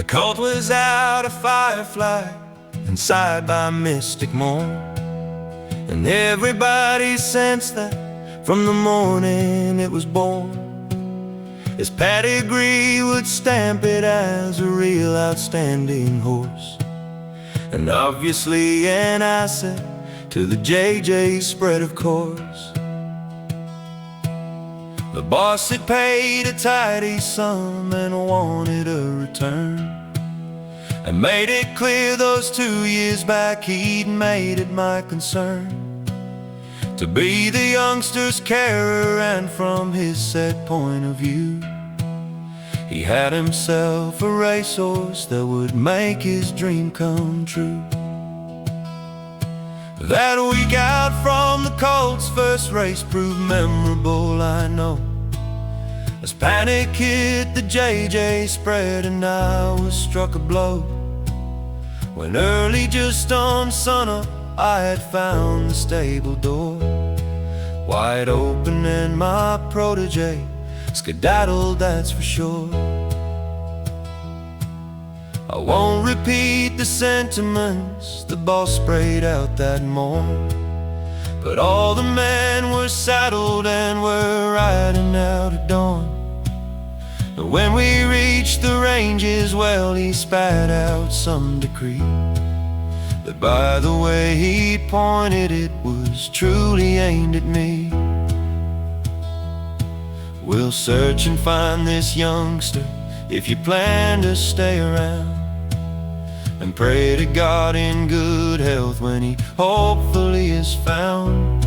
The COLT was out of Firefly, inside by Mystic Morn, and everybody sensed that from the morning it was born. His pedigree would stamp it as a real outstanding horse, and obviously an asset to the JJ spread, of course. The boss had paid a tidy sum and wanted a return, and made it clear those 2 years back he'd made it my concern to be the youngster's carer, and from his set point of view, he had himself a racehorse that would make his dream come true. That week out from the COLT's first race proved memorable, I know, as panic hit the JJ spread and I was struck a blow, when early just on sunup I had found the stable door wide open and my protege skedaddled, that's for sure. I won't repeat the sentiments the boss sprayed out that morn, but all the men were saddled and were riding out at dawn. And when we reached the ranges, well, he spat out some decree, but by the way he pointed it was truly aimed at me. We'll search and find this youngster if you plan to stay around, and pray to God in good health when he hopefully is found.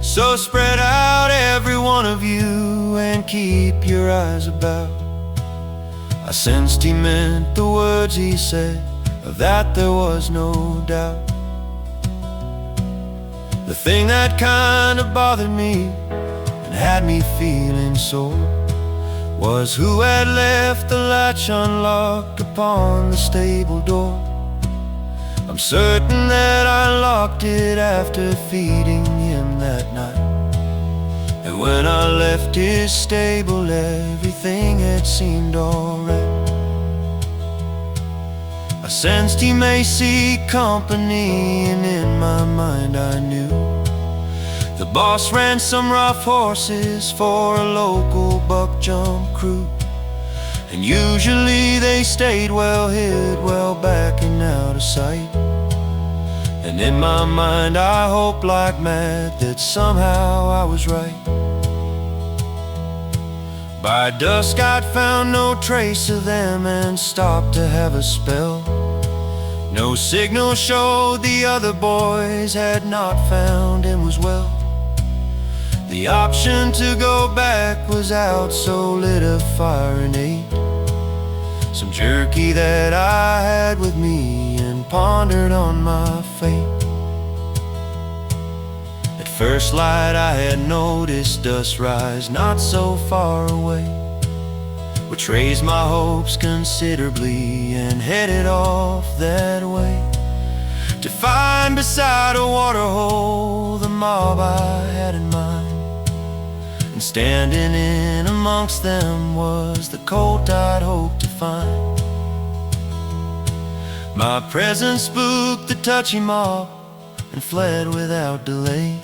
So spread out every one of you and keep your eyes about. I sensed he meant the words he said, of that there was no doubt. The thing that kinda bothered me and had me feeling sore was who had left the latch unlocked upon the stable door. I'm certain that I locked it after feeding him that night, and when I left his stable everything had seemed alright. I sensed he may seek company, and in my mind I knew the boss ran some rough horses for a local buck jump crew, and usually they stayed well hid, well back and out of sight. And in my mind I hoped like mad that somehow I was right. By dusk I'd found no trace of them and stopped to have a spell. No signal showed the other boys had not found him as well. The option to go back was out, so lit a fire and ate some jerky that I had with me and pondered on my fate. At first light I had noticed dust rise not so far away, which raised my hopes considerably and headed off that way to find beside a waterhole the mob I had in mind. And standing in amongst them was the COLT I'd hoped to find. My presence spooked the touchy mob and fled without delay,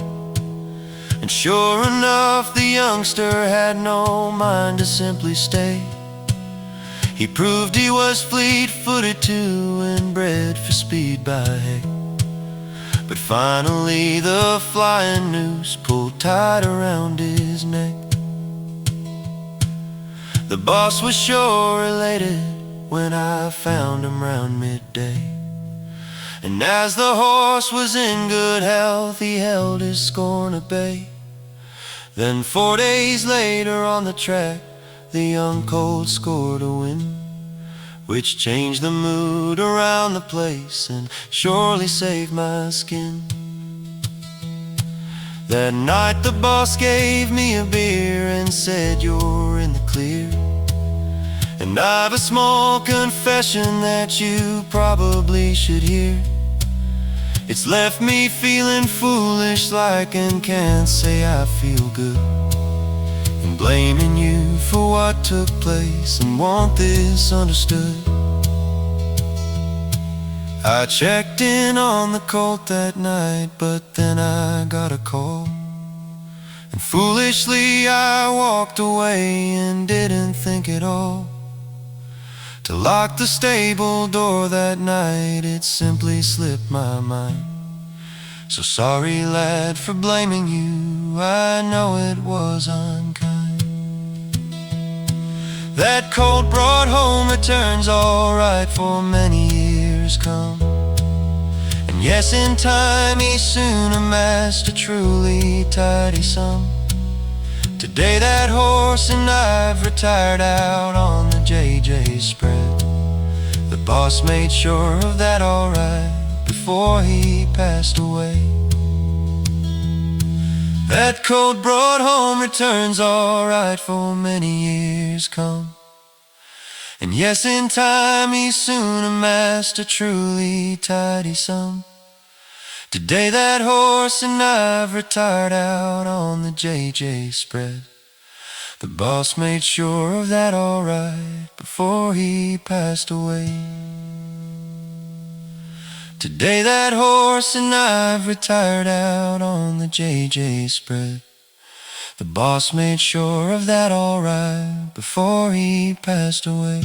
and sure enough the youngster had no mind to simply stay. He proved he was fleet-footed too and bred for speed by heck, but finally the flying noose pulled tight around his neck. The boss was sure elated when I found him round midday, and as the horse was in good health he held his scorn at bay. Then 4 days later on the track the young COLT scored a win, which changed the mood around the place and surely saved my skin. That night the boss gave me a beer and said, "You're in the clear, and I've a small confession that you probably should hear. It's left me feeling foolish like, and can't say I feel good, and blaming you for what took place and want this understood. I checked in on the COLT that night, but then I got a call. And foolishly I walked away and didn't think at all to lock the stable door that night. It simply slipped my mind. So sorry, lad, for blaming you. I know it was unkind. That COLT brought home returns alright for many years come. And yes, in time he soon amassed a truly tidy sum. Today that horse and I've retired out on the JJ spread. The boss made sure of that alright before he passed away. That COLT brought home returns alright for many years come. And yes, in time he soon amassed a truly tidy sum. Today that horse and I've retired out on the JJ spread. The boss made sure of that alright before he passed away. Today that horse and I've retired out on the JJ spread. The boss made sure of that alright before he passed away.